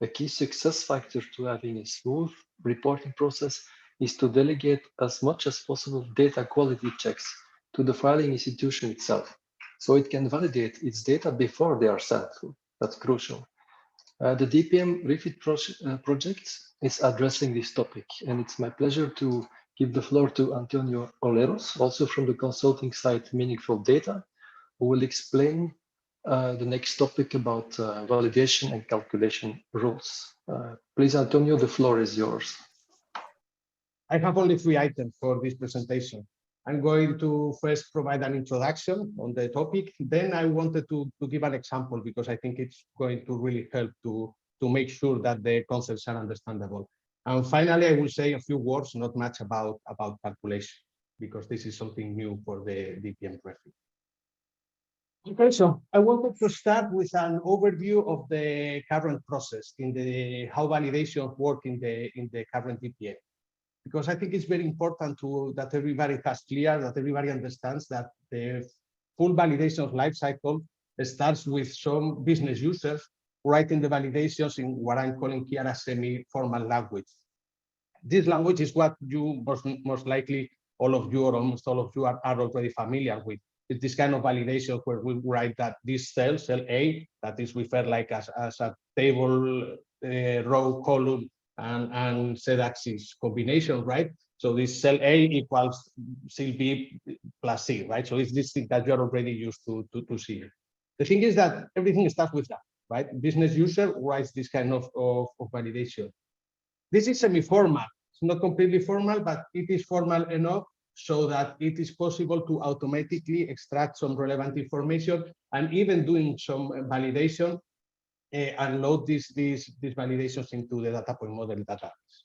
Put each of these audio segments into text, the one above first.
A key success factor to having a smooth reporting process is to delegate as much as possible data quality checks to the filing institution itself, so it can validate its data before they are sent. That's crucial. The DPM Refit project is addressing this topic, and it's my pleasure to give the floor to Antonio Olleros, also from the consulting site Meaningful Data, who will explain the next topic about validation and calculation rules. Please, Antonio, the floor is yours. I have only 3 items for this presentation. I'm going to first provide an introduction on the topic. Then I wanted to give an example because I think it's going to really help to make sure that the concepts are understandable. And finally, I will say a few words, not much about calculation, because this is something new for the DPM Refit. Okay, so I wanted to start with an overview of the current process in the how validations work in the current DPM. Because I think it's very important that everybody has clear, that everybody understands that the full validation lifecycle starts with some business users writing the validations in what I'm calling here a semi-formal language. This language is what you most likely, all of you or almost all of you are already familiar with. It's this kind of validation where we write that this cell A, that is referred like as a table, row, column, and z-axis combination, right? So this cell A equals cell B plus C, right? So it's this thing that you're already used to see. The thing is that everything starts with that, right? Business user writes this kind of validation. This is semi-formal. It's not completely formal, but it is formal enough so that it is possible to automatically extract some relevant information and even doing some validation and load these validations into the data point model database.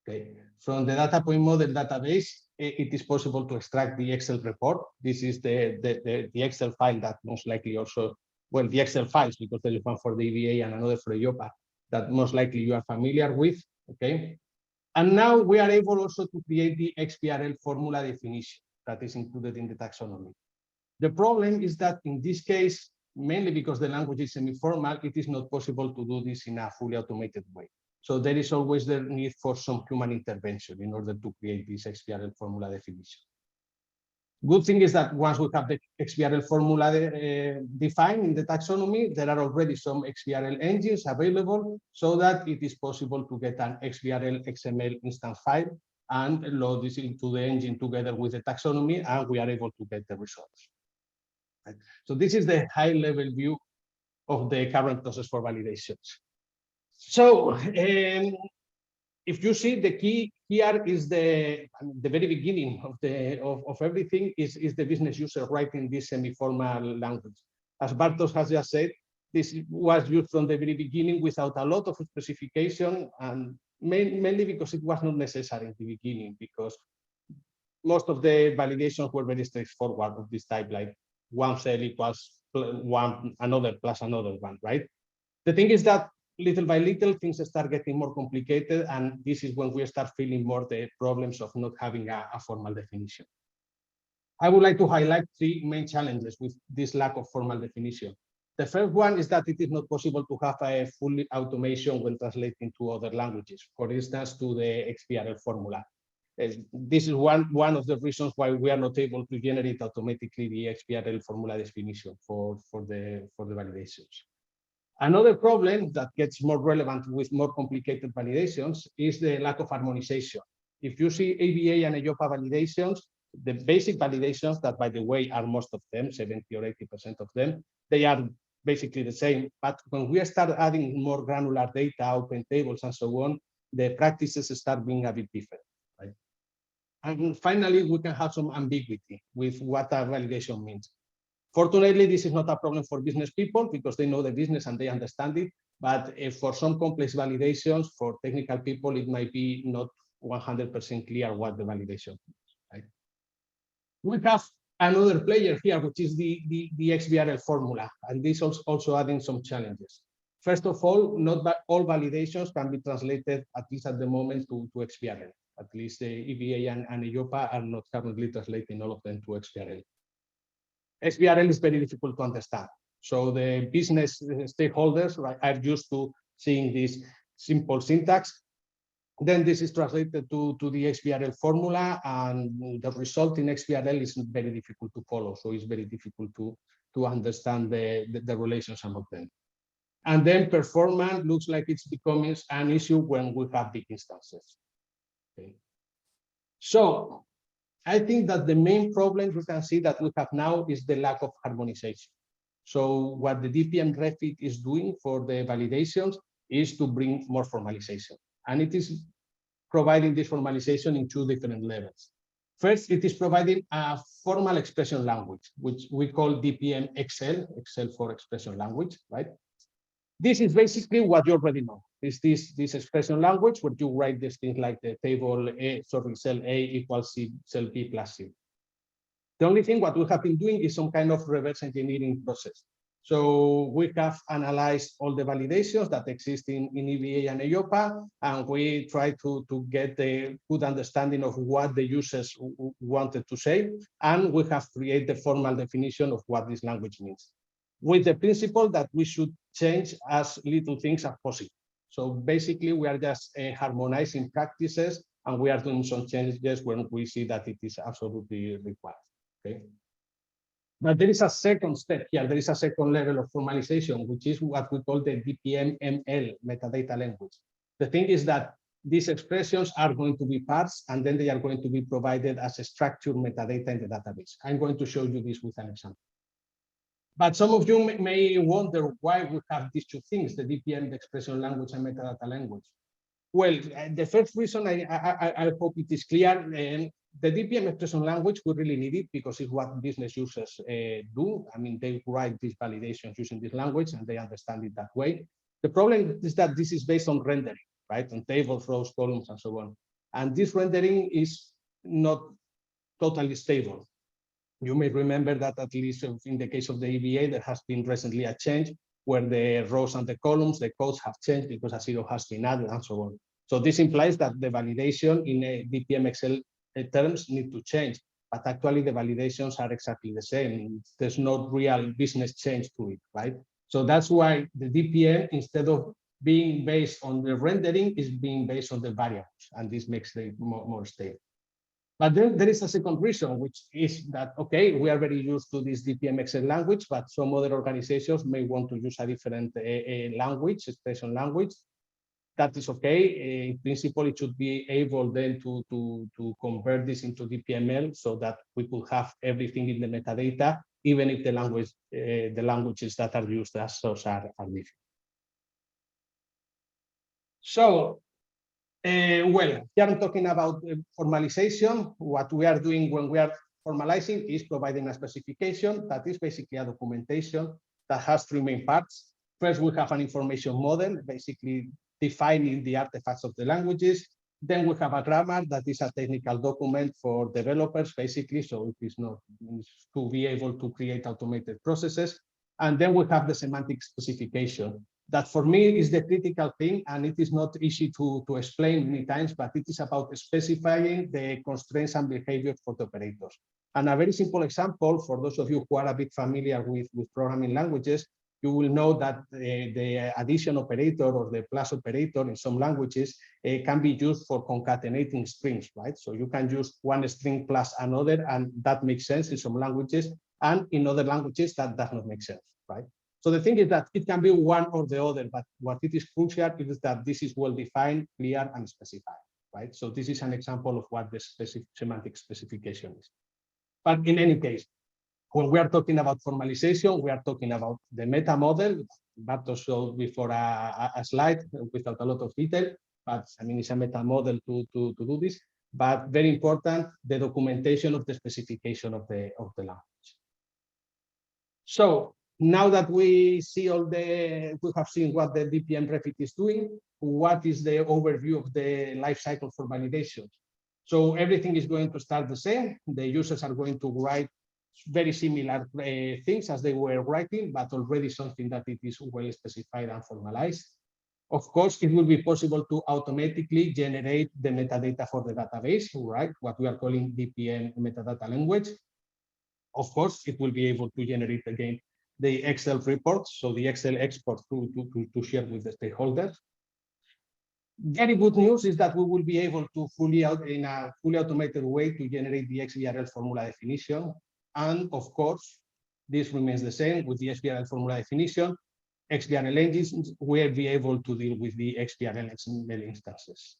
Okay. From the data point model database, it is possible to extract the Excel report. This is the Excel file that most likely also, well, the Excel files, because there is one for the EVA and another for EIOPA that most likely you are familiar with. Okay. And now we are able also to create the XBRL formula definition that is included in the taxonomy. The problem is that in this case, mainly because the language is semi-formal, it is not possible to do this in a fully automated way. So there is always the need for some human intervention in order to create this XBRL formula definition. Good thing is that once we have the XBRL formula defined in the taxonomy, there are already some XBRL engines available so that it is possible to get an XBRL XML instance file and load this into the engine together with the taxonomy, and we are able to get the results. Right? So this is the high-level view of the current process for validations. So if you see, the key here is the very beginning of everything is the business user writing this semi-formal language. As Bartos has just said, this was used from the very beginning without a lot of specification, and mainly because it was not necessary in the beginning, because most of the validations were very straightforward of this type, like one cell equals one, another plus another one, right? The thing is that little by little, things start getting more complicated, and this is when we start feeling more the problems of not having a formal definition. I would like to highlight 3 main challenges with this lack of formal definition. The first one is that it is not possible to have a full automation when translating to other languages, for instance, to the XBRL formula. This is one of the reasons why we are not able to generate automatically the XBRL formula definition for the validations. Another problem that gets more relevant with more complicated validations is the lack of harmonization. If you see ABA and EIOPA validations, the basic validations that, by the way, are most of them, 70 or 80% of them, they are basically the same. But when we start adding more granular data, open tables, and so on, the practices start being a bit different. Right? And finally, we can have some ambiguity with what a validation means. Fortunately, this is not a problem for business people because they know the business and they understand it. But for some complex validations, for technical people, it might be not 100% clear what the validation is. Right? We have another player here, which is the XBRL formula, and this also adding some challenges. First of all, not all validations can be translated, at least at the moment, to XBRL. At least the EVA and EIOPA are not currently translating all of them to XBRL. XBRL is very difficult to understand. So the business stakeholders, right, are used to seeing this simple syntax. Then this is translated to the XBRL formula, and the result in XBRL is very difficult to follow. So it's very difficult to understand the relations among them. And then performance looks like it's becoming an issue when we have big instances. Okay. So I think that the main problem we can see that we have now is the lack of harmonization. So what the DPM Refit is doing for the validations is to bring more formalization. And it is providing this formalization in two different levels. First, it is providing a formal expression language, which we call DPM XL for expression language, right? This is basically what you already know. Is this expression language where you write these things like the table cell A equals C, cell B plus C. The only thing what we have been doing is some kind of reverse engineering process. So we have analyzed all the validations that exist in EVA and EIOPA, and we try to get a good understanding of what the users wanted to say, and we have created the formal definition of what this language means, with the principle that we should change as little things as possible. So basically, we are just harmonizing practices, and we are doing some changes when we see that it is absolutely required. Okay. But there is a second step here. There is a second level of formalization, which is what we call the DPM ML metadata language. The thing is that these expressions are going to be parsed, and then they are going to be provided as a structured metadata in the database. I'm going to show you this with an example. But some of you may wonder why we have these two things, the DPM, the expression language, and metadata language. Well, the first reason I hope it is clear. The DPM expression language, we really need it because it's what business users do. I mean, they write these validations using this language and they understand it that way. The problem is that this is based on rendering, right? On tables, rows, columns, and so on. And this rendering is not totally stable. You may remember that at least in the case of the EVA, there has been recently a change where the rows and the columns, the codes have changed because a zero has been added and so on. So this implies that the validation in a DPM XL terms need to change, but actually the validations are exactly the same. There's no real business change to it, right? So that's why the DPM, instead of being based on the rendering, is being based on the variables, and this makes it more stable. But then there is a second reason, which is that, okay, we are very used to this DPM XL language, but some other organizations may want to use a different language, expression language. That is okay. In principle, it should be able then to convert this into DPML so that we could have everything in the metadata, even if the languages that are used as source are different. So, well, here I'm talking about formalization. What we are doing when we are formalizing is providing a specification that is basically a documentation that has three main parts. First, we have an information model, basically defining the artifacts of the languages. Then we have a grammar that is a technical document for developers, basically, so it is not to be able to create automated processes. And then we have the semantic specification. That for me is the critical thing, and it is not easy to explain many times, but it is about specifying the constraints and behaviors for the operators. And a very simple example, for those of you who are a bit familiar with programming languages, you will know that the addition operator or the plus operator in some languages can be used for concatenating strings, right? So you can use one string plus another, and that makes sense in some languages, and in other languages that does not make sense, right? So the thing is that it can be one or the other, but what it is crucial is that this is well defined, clear, and specified, right? So this is an example of what the semantic specification is. But in any case, when we are talking about formalization, we are talking about the meta model. Bartosz showed before a slide without a lot of detail, but I mean, it's a meta model to do this. But very important, the documentation of the specification of the language. So now that we have seen what the DPM Refit is doing, what is the overview of the life cycle for validation? So everything is going to start the same. The users are going to write very similar things as they were writing, but already something that it is well specified and formalized. Of course, it will be possible to automatically generate the metadata for the database, right? What we are calling DPM metadata language. Of course, it will be able to generate again the Excel reports, so the Excel export to share with the stakeholders. Very good news is that we will be able to in a fully automated way to generate the XBRL formula definition. And of course, this remains the same with the XBRL formula definition. XBRL engines will be able to deal with the XBRL XML instances.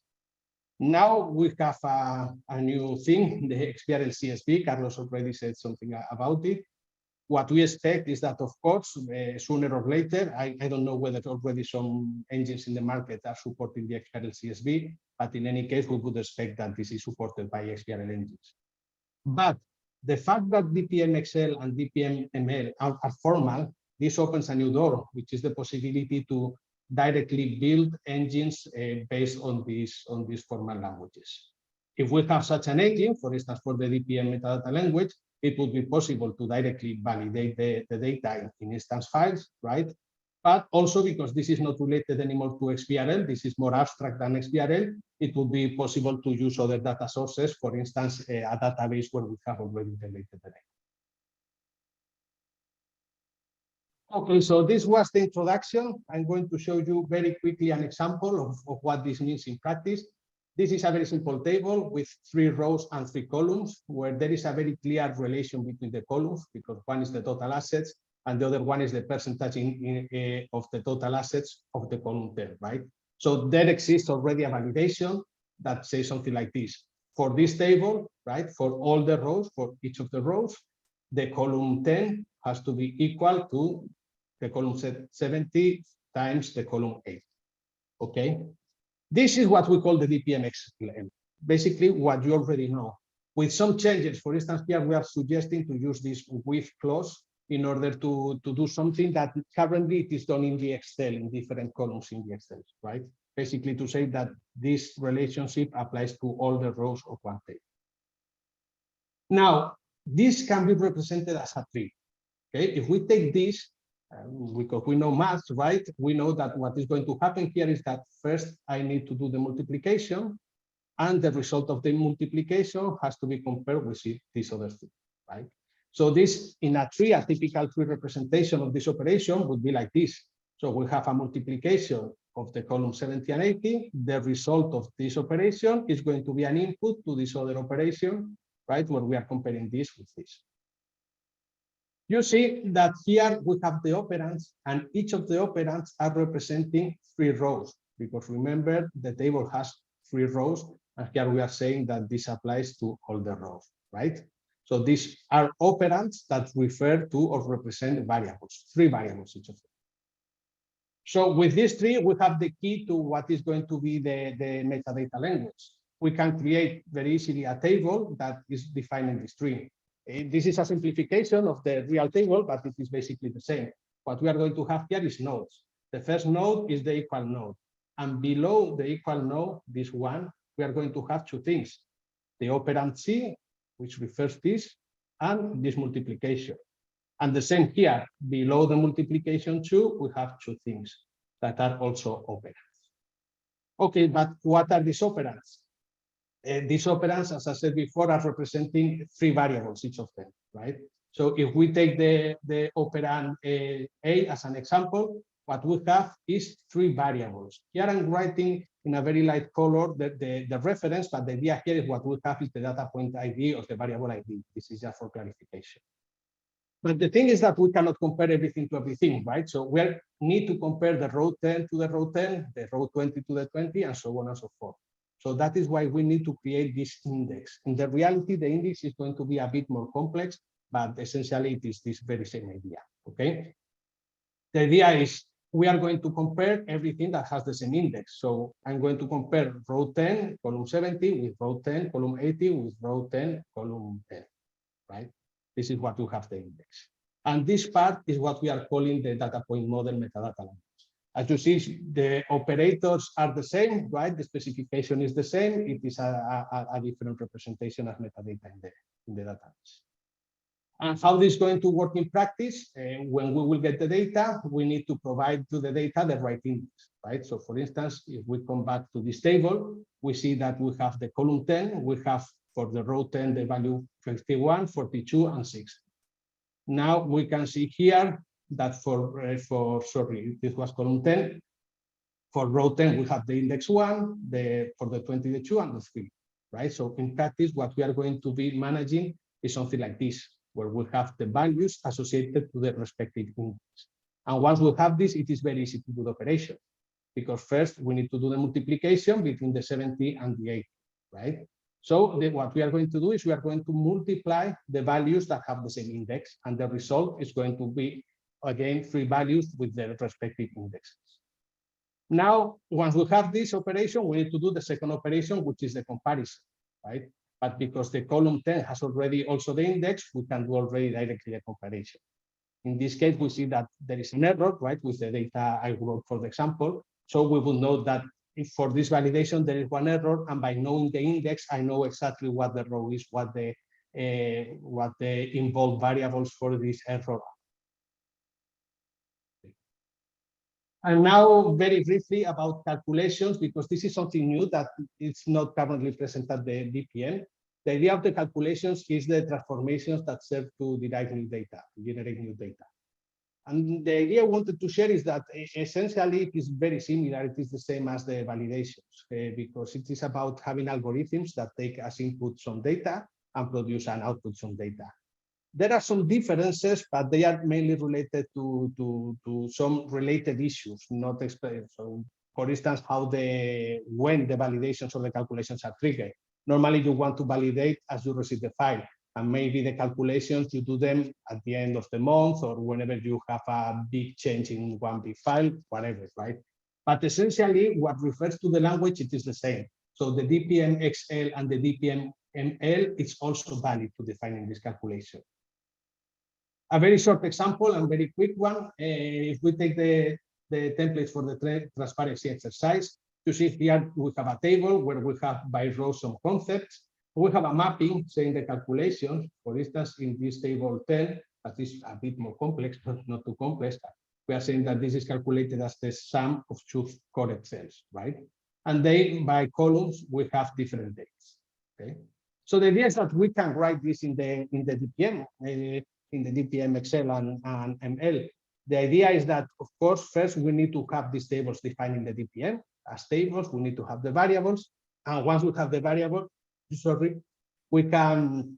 Now we have a new thing, the XBRL CSV. Carlos already said something about it. What we expect is that, of course, sooner or later, I don't know whether already some engines in the market are supporting the XBRL CSV, but in any case, we would expect that this is supported by XBRL engines. But the fact that DPM XL and DPM ML are formal, this opens a new door, which is the possibility to directly build engines based on these formal languages. If we have such an engine, for instance, for the DPM metadata language, it would be possible to directly validate the data in instance files, right? But also because this is not related anymore to XBRL, this is more abstract than XBRL, it would be possible to use other data sources, for instance, a database where we have already integrated the data. Okay, so this was the introduction. I'm going to show you very quickly an example of what this means in practice. This is a very simple table with 3 rows and 3 columns, where there is a very clear relation between the columns, because one is the total assets and the other one is the percentage of the total assets of the column 10, right? So there exists already a validation that says something like this. For this table, right, for all the rows, for each of the rows, the column 10 has to be equal to the column 70 times the column 8, okay? This is what we call the DPM XLM, basically what you already know. With some changes, for instance, here we are suggesting to use this with clause in order to do something that currently it is done in the Excel, in different columns in the Excel, right? Basically to say that this relationship applies to all the rows of one table. Now, this can be represented as a tree, okay? If we take this, because we know math, right? We know that what is going to happen here is that first I need to do the multiplication, and the result of the multiplication has to be compared with this other thing, right? So this, in a tree, a typical tree representation of this operation would be like this. So we have a multiplication of the column 70 and 80. The result of this operation is going to be an input to this other operation, right? Where we are comparing this with this. You see that here we have the operands, and each of the operands are representing 3 rows, because remember the table has 3 rows, and here we are saying that this applies to all the rows, right? So these are operands that refer to or represent variables, 3 variables each of them. So with these 3, we have the key to what is going to be the metadata language. We can create very easily a table that is defining this tree. This is a simplification of the real table, but it is basically the same. What we are going to have here is nodes. The first node is the equal node. And below the equal node, this one, we are going to have 2 things. The operand C, which refers this, and this multiplication. And the same here, below the multiplication 2, we have 2 things that are also operands. Okay, but what are these operands? These operands, as I said before, are representing 3 variables, each of them, right? So if we take the operand A as an example, what we have is 3 variables. Here I'm writing in a very light color the reference, but the idea here is what we have is the data point ID or the variable ID. This is just for clarification. But the thing is that we cannot compare everything to everything, right? So we need to compare the row 10 to the row 10, the row 20 to the 20, and so on and so forth. So that is why we need to create this index. In the reality, the index is going to be a bit more complex, but essentially it is this very same idea, okay? The idea is we are going to compare everything that has the same index. So I'm going to compare row 10, column 70 with row 10, column 80 with row 10, column 10, right? This is what we have the index. And this part is what we are calling the data point model metadata language. As you see, the operators are the same, right? The specification is the same. It is a different representation of metadata in the database. And how this is going to work in practice? When we will get the data, we need to provide to the data the right index, right? So for instance, if we come back to this table, we see that we have the column 10, we have for the row 10, the value 51, 42, and 60. Now we can see here that sorry, this was column 10. For row 10, we have the index 1, for the 20, the 2, and the 3, right? So in practice, what we are going to be managing is something like this, where we have the values associated to the respective index. And once we have this, it is very easy to do the operation, because first we need to do the multiplication between the 70 and the 80, right? So what we are going to do is we are going to multiply the values that have the same index, and the result is going to be, again, 3 values with their respective indexes. Now, once we have this operation, we need to do the second operation, which is the comparison, right? But because the column 10 has already also the index, we can do already directly a comparison. In this case, we see that there is an error, right, with the data I wrote for the example. So we will know that if for this validation, there is one error, and by knowing the index, I know exactly what the row is, what the involved variables for this error. And now very briefly about calculations, because this is something new that is not currently present at the DPM. The idea of the calculations is the transformations that serve to derive new data, to generate new data. And the idea I wanted to share is that essentially it is very similar. It is the same as the validations, because it is about having algorithms that take as input some data and produce and output some data. There are some differences, but they are mainly related to some related issues, not explained. So, for instance, when the validations or the calculations are triggered. Normally, you want to validate as you receive the file, and maybe the calculations you do them at the end of the month or whenever you have a big change in one big file, whatever, right? But essentially, what refers to the language, it is the same. So the DPM XL and the DPM ML, it's also valid to defining this calculation. A very short example and very quick one. If we take the templates for the transparency exercise, you see here we have a table where we have by row some concepts. We have a mapping saying the calculations. For instance, in this table 10, that is a bit more complex, but not too complex. We are saying that this is calculated as the sum of 2 correct cells, right? And then by columns, we have different dates. Okay. So the idea is that we can write this in the DPM. In the DPM XL and ML. The idea is that, of course, first we need to have these tables defined in the DPM as tables. We need to have the variables, and once we have the variable, sorry, we can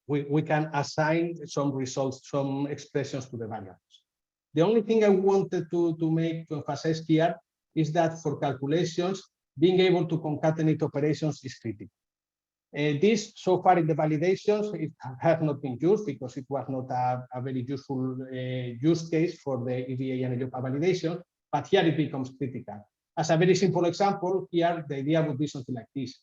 assign some results, some expressions to the variables. The only thing I wanted to emphasize here is that for calculations, being able to concatenate operations is critical. This so far in the validations, it has not been used because it was not a very useful use case for the EVA and EIOPA validation, but here it becomes critical. As a very simple example, here the idea would be something like this.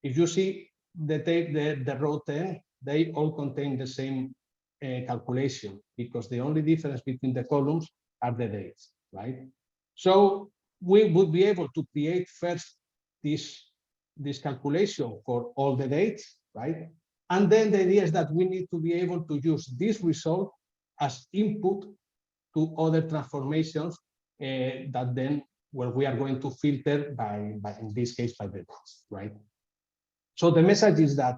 If you see the row 10, they all contain the same calculation because the only difference between the columns are the dates, right? So we would be able to create first this calculation for all the dates, right? And then the idea is that we need to be able to use this result as input to other transformations that then, well, we are going to filter by in this case, by the dates, right? So the message is that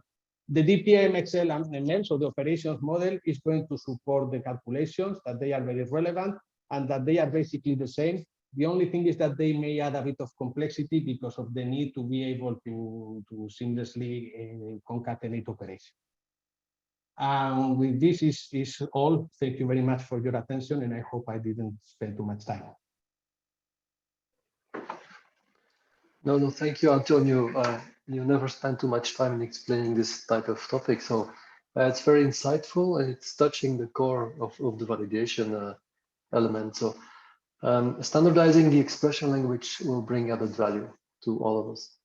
the DPM XL and ML, so the operations model, is going to support the calculations, that they are very relevant, and that they are basically the same. The only thing is that they may add a bit of complexity because of the need to be able to seamlessly concatenate operations. And with this is all. Thank you very much for your attention, and I hope I didn't spend too much time. No, thank you, Antonio. You never spend too much time in explaining this type of topic, so it's very insightful and it's touching the core of the validation element. So standardizing the expression language will bring added value to all of us.